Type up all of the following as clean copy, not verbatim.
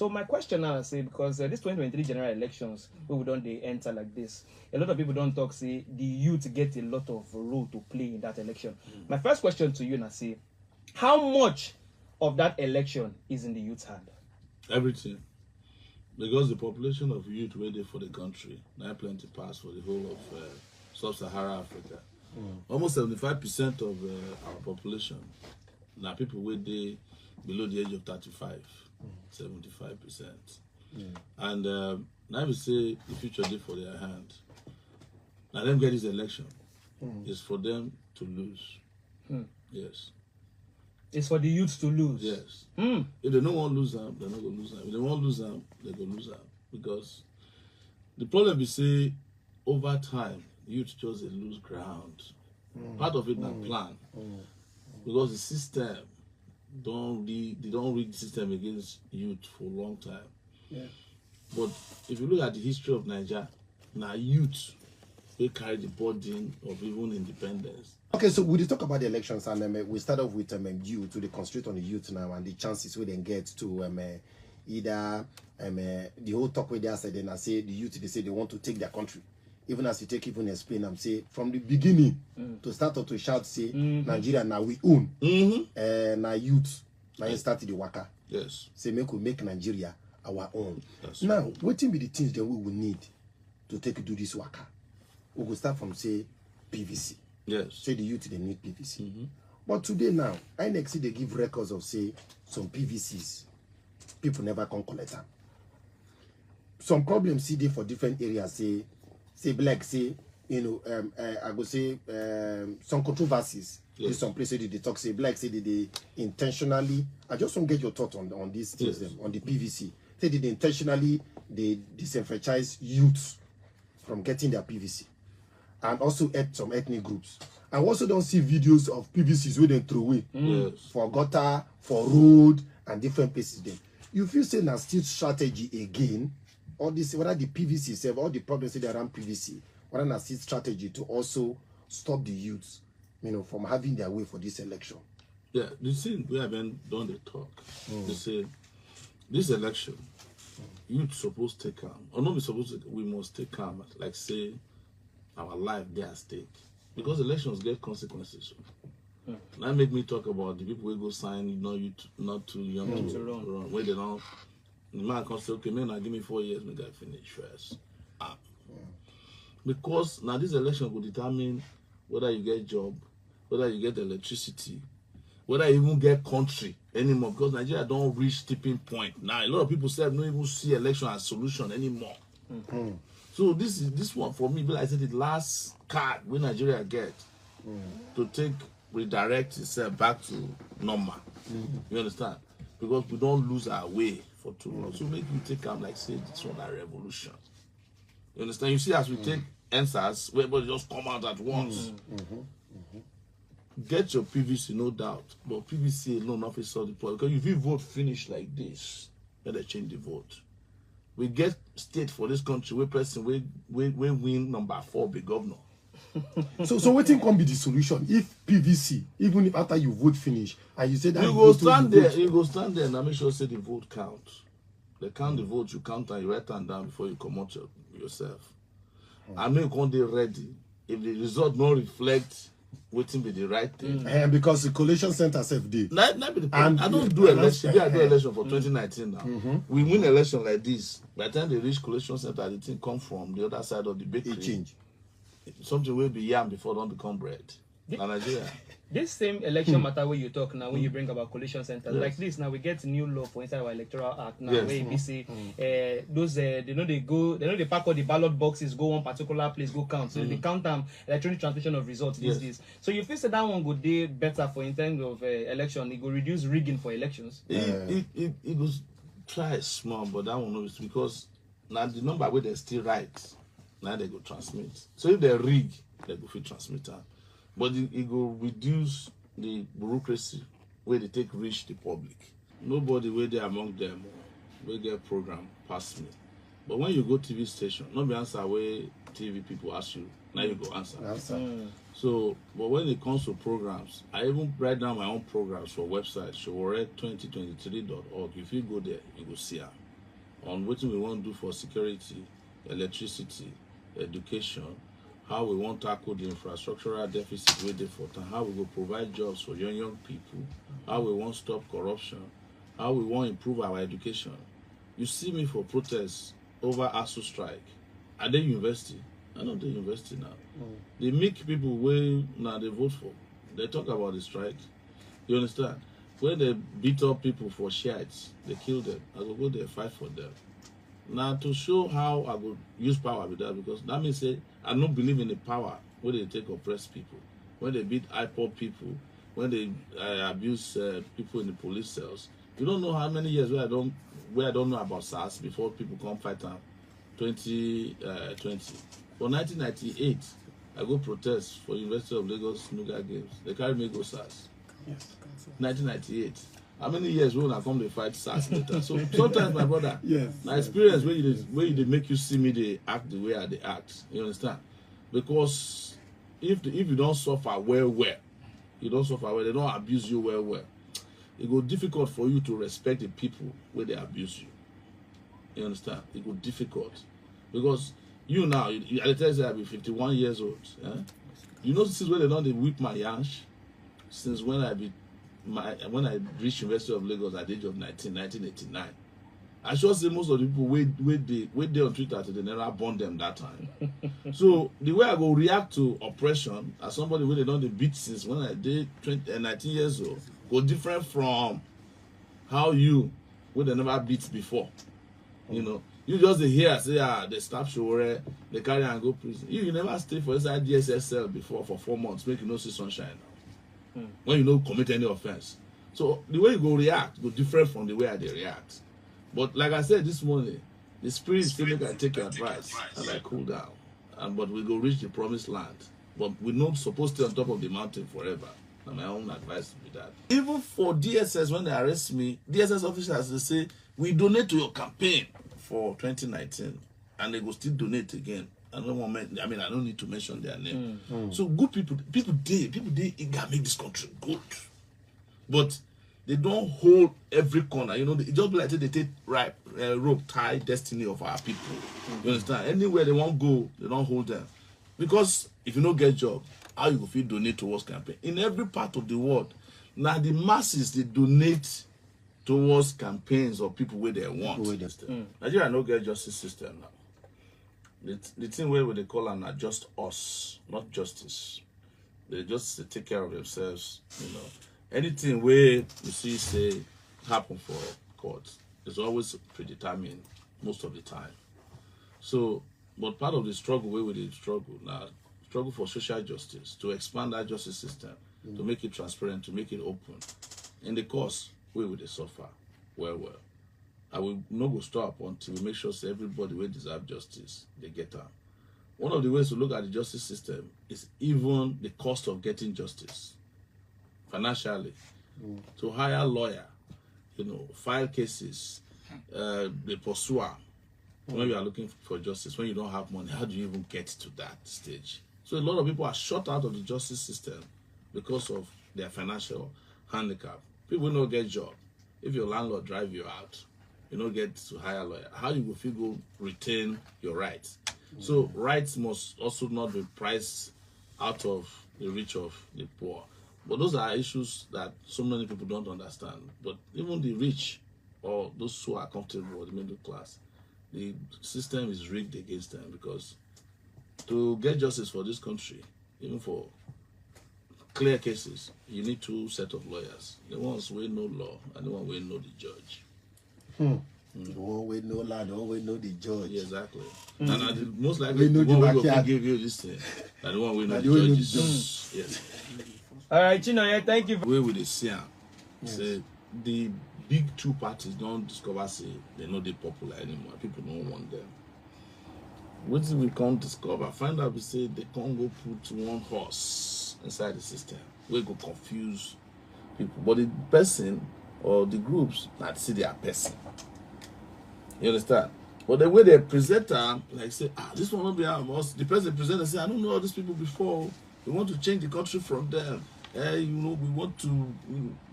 So my question now, say, because this 2023 general elections, we don't they enter like this, a lot of people don't talk, say, the youth get a lot of role to play in that election. My first question to you, now, say, how much of that election is in the youth's hand? Everything. Because the population of youth waiting for the country, now plenty pass for the whole of sub-Saharan Africa. Almost 75% of our population, now people waiting below the age of 35, 75%. And now we say the future day for their hand. Now them get this election. It's for them to lose. Yes. It's for the youth to lose. Yes. If they don't want to lose them, they're not going to lose them. If they want to lose them, they're going to lose them. Because the problem is, say, over time, youth just lose ground. Part of it is plan. Because the system, they don't read the system against youth for a long time. But if you look at the history of Nigeria, now youth, they carry the burden of even independence. Okay, so we talk about the elections, and we start off with youth, to concentrate on the youth now and the chances we then get to either the whole talk where they said, and I say the youth, they say they want to take their country. Even as you take even Spain, I'm say from the beginning to start out to shout, say Nigeria now we own, now youth now you start the waka. Yes. Say make Nigeria our own. That's now, right. what will be the things that we will need to do this waka? We will start from say PVC. Yes. Say the youth they need PVC. But today now, INEC they give records of say some PVCs. People never can collect them. Some problems see they for different areas. Say black, say I go say some controversies. Yes. In some places they talk say black, say they intentionally. I just want to get your thought on these things. Yes. On the PVC. Say they intentionally they disenfranchise youths from getting their PVC. And also some ethnic groups. I also don't see videos of PVCs where they throw away for gutter, for road, and different places. Then you feel say now still strategy again, all this whether the PVC itself, all the problems that around PVC, whether now still strategy to also stop the youths, from having their way for this election. Yeah, the thing we haven't done the talk. They say this election, youth supposed to take calm, or not be supposed to. We must take calm, like say. Our life there at stake because elections get consequences. That make me talk about the people who go sign, not too young to run. Where they don't, the man can say, okay, man, now give me 4 years, make I finish first. Because now this election will determine whether you get job, whether you get electricity, whether you even get country anymore. Because Nigeria don't reach tipping point now. A lot of people say don't even see election as solution anymore. So this one for me, but I said the last card when Nigeria get to redirect itself back to normal. You understand? Because we don't lose our way for too long. So make you take them like say this one a revolution. You understand? You see as we take answers, everybody just come out at once. Get your PVC, no doubt. But PVC alone not solve the problem. Because if you vote finish like this, then they change the vote. We get state for this country where person we win number 4 be governor. so what can be the solution if PVC, even if after you vote finish and you say that you go stand there and make sure say the vote count. They count the vote, you count and you write them down before you come out yourself. And make one day ready. If the result not reflect waiting be the right thing. And because the collation center self did. I don't do election. I do election for 2019 now. We win election like this. By the time they reach collation center, the thing come from the other side of the bakery. It change. Something will be yam before don't become bread. Nigeria. This same election matter where you talk now, when you bring about collation centers like this, now we get new law for inside our electoral act now, where we say those they pack all the ballot boxes, go one particular place, go count. So they count them electronic transmission of results these days. So you feel that one go do better for in terms of election, it go reduce rigging for elections. It goes try small, but that one knows because now the number where they still write, now they go transmit. So if they rig, they go fit transmitter. But it will reduce the bureaucracy where they take reach the public. Nobody where they among them will get program past me. But when you go TV station, not be answer where TV people ask you, now you go answer. So, but when it comes to programs, I even write down my own programs for website, Sowore2023.org. If you go there, you will see them. on what we want to do for security, electricity, education, how we want to tackle the infrastructural deficit with the for how we will provide jobs for young people, how we want to stop corruption, how we want to improve our education. You see me for protests over ASU strike. Are they university? I know they university now. They make people way now they vote for. They talk about the strike. You understand? When they beat up people for shites, they kill them. I will go there fight for them. Now to show how I will use power with that, because that means say I don't believe in the power when they take oppress people, when they beat IPOP people, when they abuse people in the police cells. You don't know how many years where I don't know about SARS before people come fight them. 2020. For 1998, I go protest for University of Lagos Snooker Games. They carry me go SARS. Yes. 1998. How many years will I come to fight SARS later? So sometimes, my brother, Yes. my experience where they make you see me, they act the way they act. You understand? Because if you don't suffer well, you don't suffer well, they don't abuse you well. It go difficult for you to respect the people where they abuse you. You understand? It go difficult because you now, I tell you, I be 51 years old. Yeah? You know, since when they don't whip my yansh, since when I reached University of Lagos at the age of 1989. I sure say most of the people wait there on Twitter till they never born them that time. So the way I go react to oppression as somebody where they don't beat since when I did 19 years old go different from how you where they never beat before. You know, you just hear say they stop Sowore, they carry and go prison. You never stay for inside DSS cell before for 4 months, make you no see sunshine now. When you don't commit any offense. So the way you go react go different from the way I react. But like I said this morning, the spirit still make I take your advice and I cool down. But we go reach the promised land. But we're not supposed to stay on top of the mountain forever. And my own advice would be that. Even for DSS, when they arrest me, DSS officers they say, we donate to your campaign for 2019. And they go still donate again. I don't need to mention their name. So good people it can make this country good. But they don't hold every corner. You know, it just be like they take rope tie destiny of our people. You understand? Anywhere they won't go, they don't hold them. Because if you don't get job, how you go feel donate towards campaign? In every part of the world, now the masses they donate towards campaigns of people where they want. Nigeria no get justice system now. The thing where they call them are just us, not justice. They just take care of themselves, you know. Anything where you see say happen for court is always predetermined most of the time. So, but part of the struggle where we struggle now, struggle for social justice, to expand that justice system, to make it transparent, to make it open. In the course, we will suffer well. I will not go stop until we make sure that everybody will deserve justice, they get her. One of the ways to look at the justice system is even the cost of getting justice. Financially, to hire a lawyer, you know, file cases, the pursuer, when you are looking for justice, when you don't have money, how do you even get to that stage? So a lot of people are shut out of the justice system because of their financial handicap. People don't get job. If your landlord drive you out, you don't get to hire a lawyer. How you will go retain your rights? So rights must also not be priced out of the rich of the poor. But those are issues that so many people don't understand. But even the rich or those who are comfortable with the middle class, the system is rigged against them because to get justice for this country, even for clear cases, you need two sets of lawyers. The ones who know law and the one who know the judge. The one who know law, the one who know the judge. Yeah, exactly. And most likely the one who can give you this thing and the one who know the judges. Yes. All right, Chinoye, thank you. Where would they see them? Say the big two parties don't discover say they're not popular anymore. People don't want them. What did we can't discover? Find out we say they can't go put one horse inside the system. We go confuse people. But the person or the groups not see their person. You understand? But the way they present them, like say, this one will be our boss. The person presenter say, I don't know all these people before. We want to change the country from them. You know, we want to,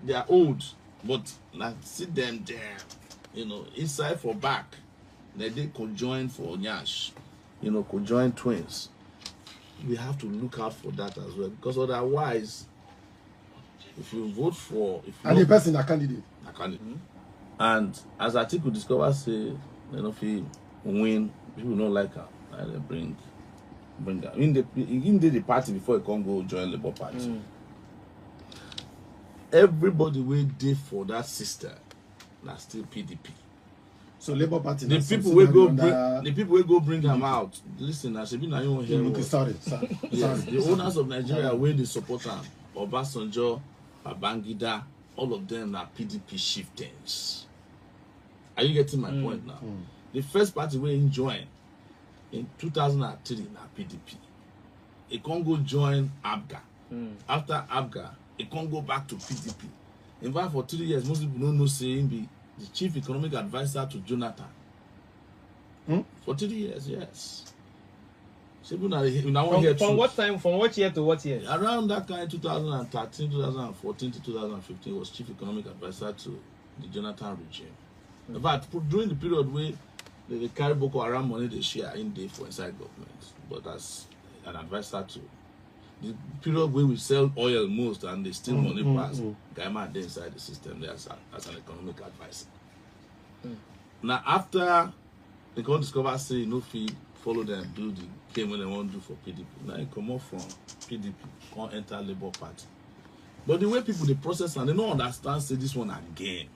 they are old, but not sit them there, you know, inside for back. they conjoin for Nyash, you know, conjoin twins. We have to look out for that as well, because otherwise, if you vote for, and the person a candidate, and as Atiku discover say, you know, if he win, people don't like her, and they bring her in the party before he can go join Labour Party. Everybody will did for that sister, that's still PDP. So Labour Party. The people will go bring them out. Listen, I should be now you won't hear. Sorry. Yes, the owners of Nigeria where they support them, Obasanjo, Babangida, all of them are PDP chieftains. Are you getting my point now? The first party we join in 2003 na PDP. It can't go join ABGA. After ABGA, it can't go back to PDP. In fact, for 3 years, most people don't know saying be the chief economic advisor to Jonathan. For 3 years, yes. So from what time, from what year to what year? Around that kind, 2013, 2014 to 2015, was chief economic advisor to the Jonathan regime. In fact, during the period where they carry Boko Haram money they share in day for inside government, but as an advisor to the period where we sell oil most and they steal money pass, Gaima they inside the system there as an economic advisor. Now after they can't discover say no fee, follow them, do the game when they want to do for PDP. Now they come up from PDP, can't enter Labour Party. But the way people they process and they don't understand say this one again.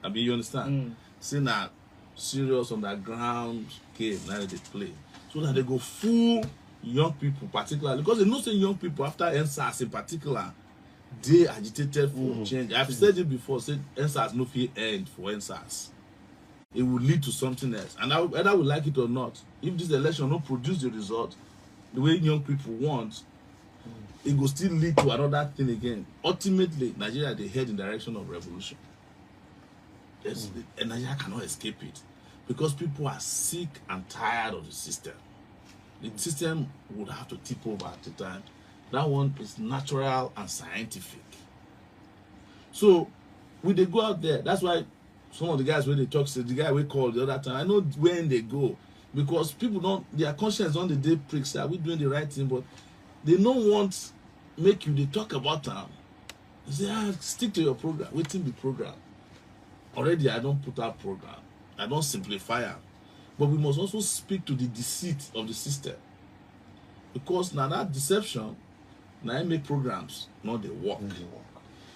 I mean you understand? See now serious underground game now they play. So that they go full young people particularly, because they know say young people after NSAS in particular, they agitated for change. I've said it before, said NSAS no fear end for NSAS. It will lead to something else. And whether we like it or not, if this election don't produce the result the way young people want, it will still lead to another thing again. Ultimately, Nigeria they head in the direction of revolution. And Nigeria cannot escape it, because people are sick and tired of the system. The system would have to tip over at the time. That one is natural and scientific. So when they go out there, that's why some of the guys when they talk, say the guy we called the other time, I know when they go, because people don't, their conscience on the day pricks, are we doing the right thing? But they don't want make you they talk about them. They say, stick to your program, waiting the program. Already I don't put out program, I don't simplify it. But we must also speak to the deceit of the system, because now that deception, now I make programs, not they work.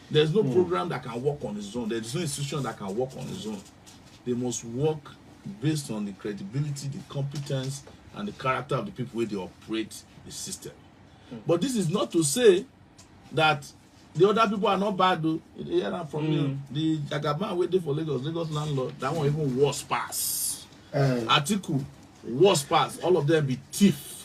There's no program that can work on its own. There is no institution that can work on its own. They must work based on the credibility, the competence, and the character of the people where they operate the system. But this is not to say that the other people are not bad though. You hear that from me. The Jagaban waiting for Lagos landlord, that one even worse pass. Atiku, worse pass. All of them be thief.